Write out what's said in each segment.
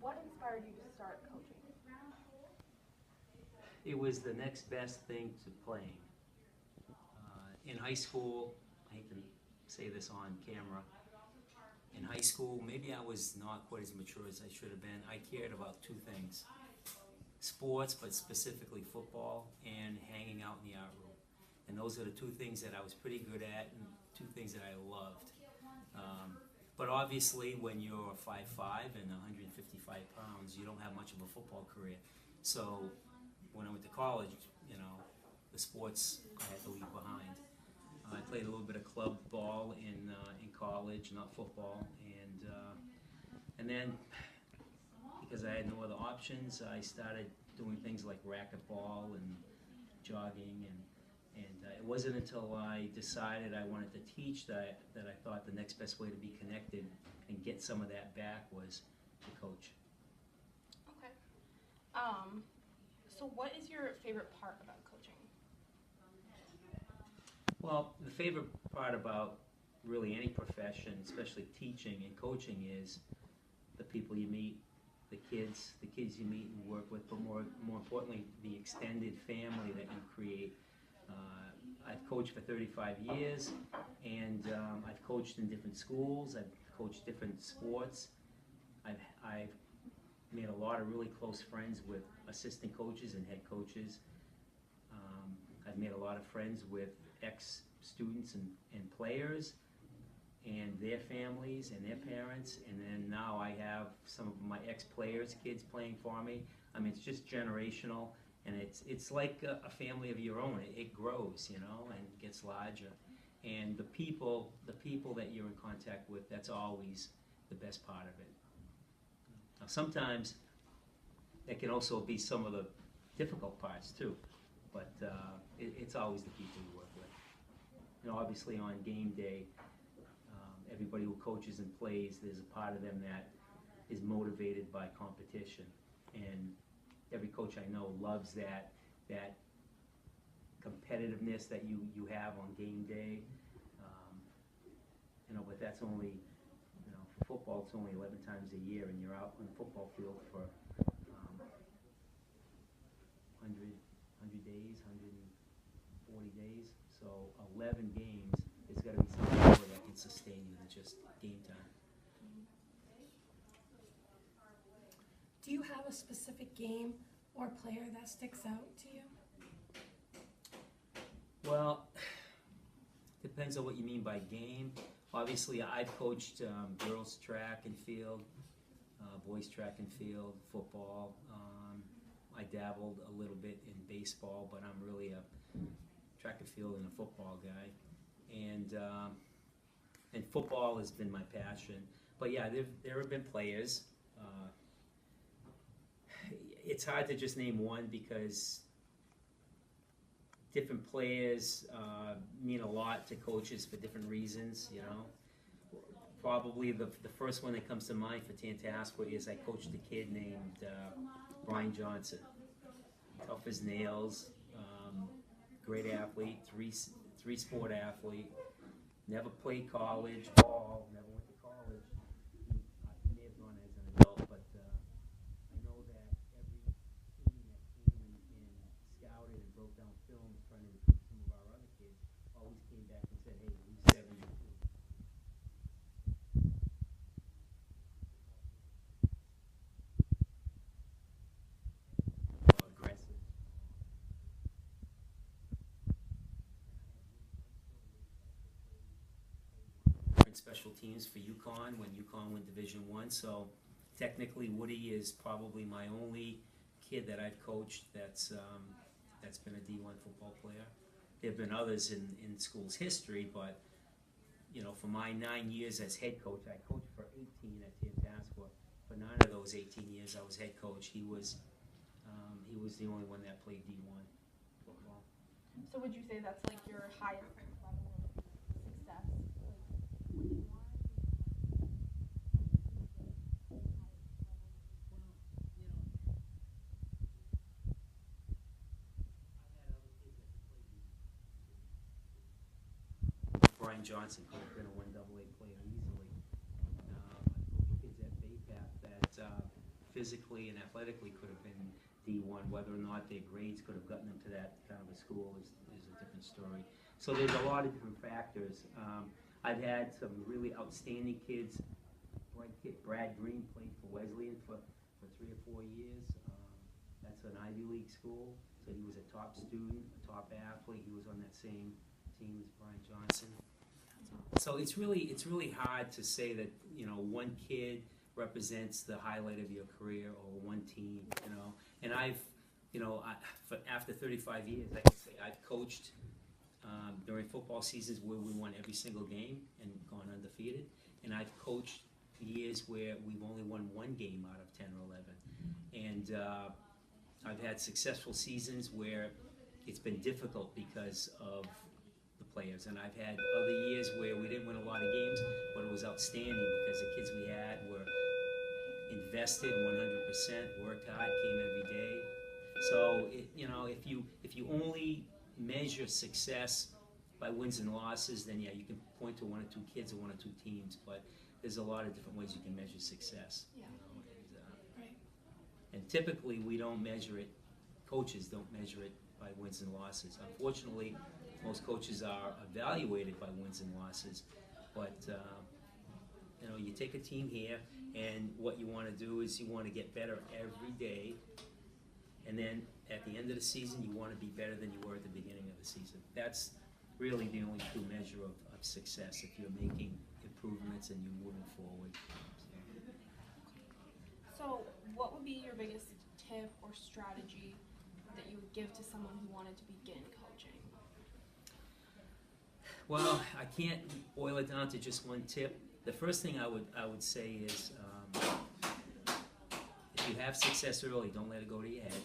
What inspired you to start coaching? It was the next best thing to playing. In high school, I hate to say this on camera, in high school, maybe I was not quite as mature as I should have been. I cared about two things: sports, but specifically football, and hanging out in the art room. And those are the two things that I was pretty good at and two things that I loved. But obviously, when you're 5'5" and 155 pounds, you don't have much of a football career. So when I went to college, the sports I had to leave behind. I played a little bit of club ball in college, not football, and then because I had no other options, I started doing things like racquetball and jogging, and it wasn't until I decided I wanted to teach that I thought the next best way to be connected and get some of that back was to coach. Okay. So what is your favorite part about coaching? Well, the favorite part about really any profession, especially teaching and coaching, is the people you meet, the kids you meet and work with, but more importantly, the extended family that you create. I've coached for 35 years, and I've coached in different schools. I've coached different sports. I've made a lot of really close friends with assistant coaches and head coaches. I've made a lot of friends with ex-students and players and their families and their parents, and then now I have some of my ex-players' kids playing for me. I mean, it's just generational, and it's like a family of your own. It grows, and gets larger. And the people that you're in contact with, that's always the best part of it. Now, sometimes it can also be some of the difficult parts too, but it's always the people you work with. Obviously on game day, everybody who coaches and plays, there's a part of them that is motivated by competition, and every coach I know loves that competitiveness that you have on game day. But that's only, for football, it's only 11 times a year, and you're out on the football field for 100 days, 140 days. So 11 games, there's got to be something more that can sustain you than just game time. Do you have a specific game or player that sticks out to you? Well, depends on what you mean by game. Obviously, I've coached girls track and field, boys track and field, football. I dabbled a little bit in baseball, but I'm really a track and field and a football guy. And football has been my passion. But yeah, there have been players. It's hard to just name one because different players mean a lot to coaches for different reasons, Probably the first one that comes to mind for Tantascwa is I coached a kid named Brian Johnson. Tough as nails, great athlete, three sport athlete, never played college ball, never went to college. He may have gone as an adult, but I know that every team that came and scouted and broke down films trying to recruit some of our other kids always came back and said, hey, he's 72. Aggressive. Special teams for UConn when UConn went Division I. So technically, Woody is probably my only kid that I've coached that's been a D1 football player. There have been others in school's history, but for my 9 years as head coach, I coached for 18 at Tantascwa. For 9 of those 18 years, I was head coach. He was the only one that played D1 football. So would you say that's like your highest level of success? Like, would you want Brian Johnson could have been a 1AA player easily. I've coached kids at Bay Path that physically and athletically could have been D1. Whether or not their grades could have gotten them to that kind of a school is a different story. So there's a lot of different factors. I've had some really outstanding kids. Brad Green played for Wesleyan for 3 or 4 years. That's an Ivy League school, so he was a top student, a top athlete. He was on that same team as Brian Johnson. So it's really hard to say that, you know, one kid represents the highlight of your career or one team, you know. And after 35 years, I can say I've coached during football seasons where we won every single game and gone undefeated, and I've coached years where we've only won one game out of 10 or 11, and I've had successful seasons where it's been difficult because of the players, and I've had other years where we didn't win a lot of games, but it was outstanding because the kids we had were invested 100%, worked hard, came every day. So if you only measure success by wins and losses, then yeah, you can point to 1 or 2 kids or 1 or 2 teams, but there's a lot of different ways you can measure success. Yeah. Right. And typically we don't measure it, coaches don't measure it by wins and losses. Unfortunately, most coaches are evaluated by wins and losses, but you take a team here, and what you want to do is you want to get better every day, and then at the end of the season you want to be better than you were at the beginning of the season. That's really the only true measure of success, if you're making improvements and you're moving forward. So what would be your biggest tip or strategy that you would give to someone who wanted to begin coaching? Well, I can't boil it down to just one tip. The first thing I would say is, if you have success early, don't let it go to your head,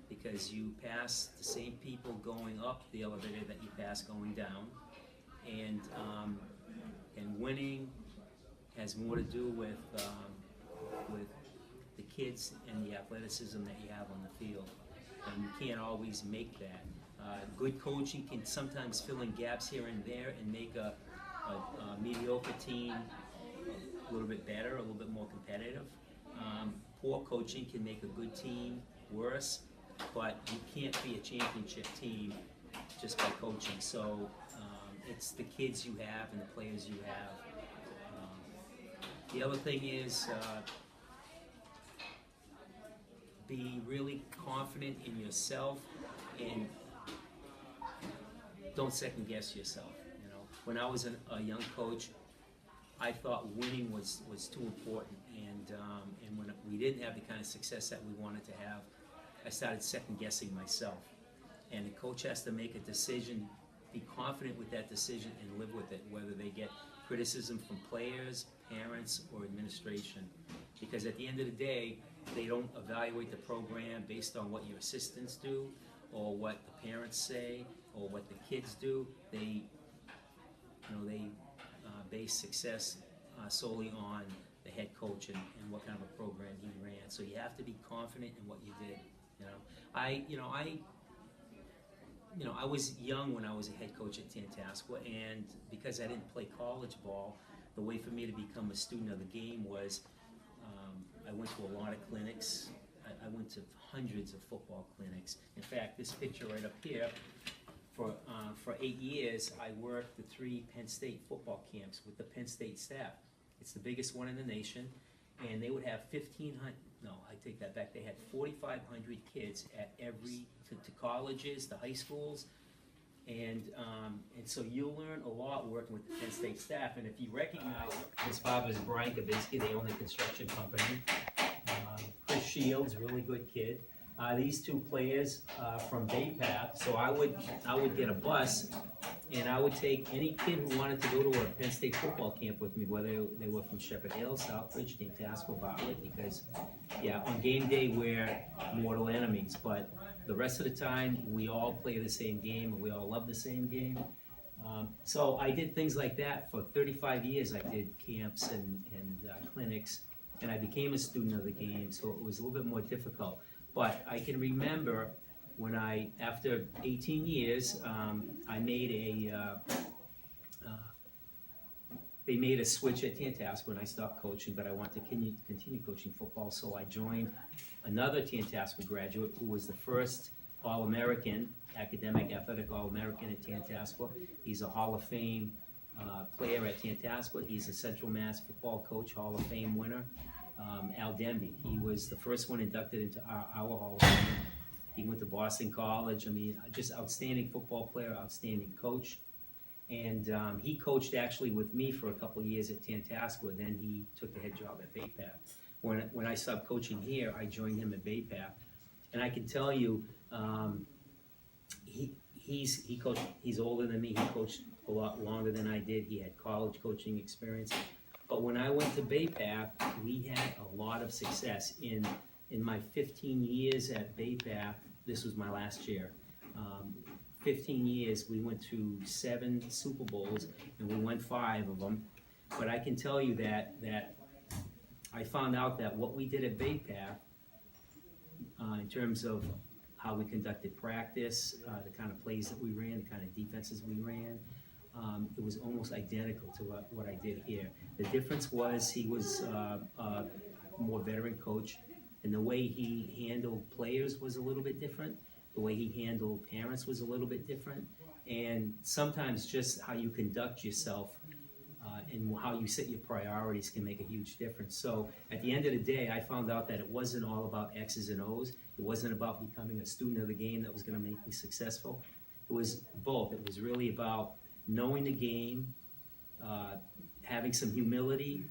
because you pass the same people going up the elevator that you pass going down, and winning has more to do with the kids and the athleticism that you have on the field, and you can't always make that. Good coaching can sometimes fill in gaps here and there and make a mediocre team a little bit better, a little bit more competitive. Poor coaching can make a good team worse, but you can't be a championship team just by coaching. So it's the kids you have and the players you have. The other thing is be really confident in yourself and don't second guess yourself. You know, when I was a young coach, I thought winning was too important, and when we didn't have the kind of success that we wanted to have, I started second guessing myself. And the coach has to make a decision, be confident with that decision, and live with it, whether they get criticism from players, parents, or administration. Because at the end of the day, they don't evaluate the program based on what your assistants do, or what the parents say, or what the kids do. They base success solely on the head coach and what kind of a program he ran. So you have to be confident in what you did. I was young when I was a head coach at Tantascwa, and because I didn't play college ball, the way for me to become a student of the game was I went to a lot of clinics. I went to hundreds of football clinics. In fact, this picture right up here, for 8 years, I worked the 3 Penn State football camps with the Penn State staff. It's the biggest one in the nation, and they would have 1,500, no, I take that back, they had 4,500 kids at to colleges, to high schools, and so you'll learn a lot working with the Penn State staff. And if you recognize, his father is Brian Kabinski, they own the construction company. Chris Shields, really good kid. These 2 players from Bay Path. So I would get a bus, and I would take any kid who wanted to go to a Penn State football camp with me, whether they were from Shepherd Hill, Southbridge, Tantascwa, Bartlett, because on game day we're mortal enemies, but the rest of the time we all play the same game and we all love the same game. So I did things like that for 35 years. I did camps and clinics, and I became a student of the game, so it was a little bit more difficult. But I can remember when after 18 years, I made they made a switch at Tantasco when I stopped coaching, but I want to continue coaching football, so I joined another Tantasco graduate who was the first All-American, academic athletic All-American at Tantasco. He's a Hall of Fame player at Tantasco. He's a Central Mass football coach, Hall of Fame winner, Al Denby. He was the first one inducted into our Hall of Fame. He went to Boston College. I mean, just outstanding football player, outstanding coach. And he coached actually with me for a couple of years at Tantasco, and then he took the head job at Bay Path. When I stopped coaching here, I joined him at Bay Path. And I can tell you, he's older than me. He coached a lot longer than I did. He had college coaching experience. But when I went to Bay Path, we had a lot of success. In my 15 years at Bay Path, this was my last year. 15 years, we went to 7 Super Bowls, and we won 5 of them. But I can tell you that I found out that what we did at Bay Path, in terms of how we conducted practice, the kind of plays that we ran, the kind of defenses we ran, it was almost identical to what I did here. The difference was he was a more veteran coach, and the way he handled players was a little bit different. The way he handled parents was a little bit different. And sometimes just how you conduct yourself and how you set your priorities can make a huge difference. So at the end of the day, I found out that it wasn't all about X's and O's. It wasn't about becoming a student of the game that was going to make me successful. It was both. It was really about knowing the game, having some humility,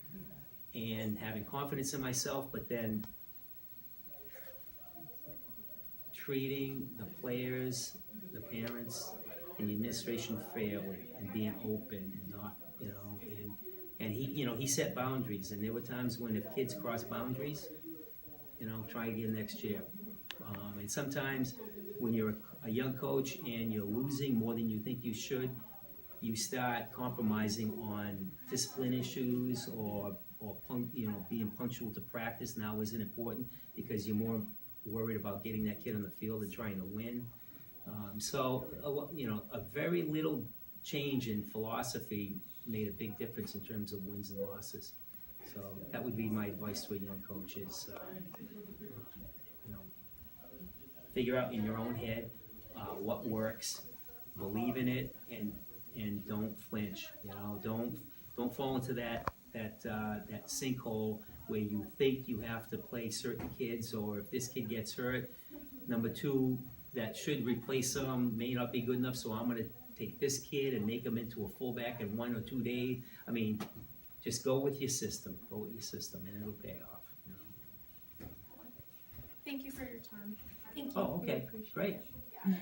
and having confidence in myself, but then treating the players, the parents, and the administration fairly, and being open, and not, and he set boundaries, and there were times when if kids cross boundaries, try again next year. And sometimes when you're a young coach and you're losing more than you think you should, you start compromising on discipline issues, or being punctual to practice now isn't important because you're more worried about getting that kid on the field and trying to win. So a very little change in philosophy made a big difference in terms of wins and losses. So that would be my advice to a young coach is, figure out in your own head what works, believe in it, and don't flinch. Don't fall into that sinkhole where you think you have to play certain kids, or if this kid gets hurt, number 2 that should replace them may not be good enough, so I'm going to take this kid and make him into a fullback in 1 or 2 days. I mean, just go with your system. Go with your system, and it'll pay off. Thank you for your time. Thank you. Oh, okay, great. Yeah.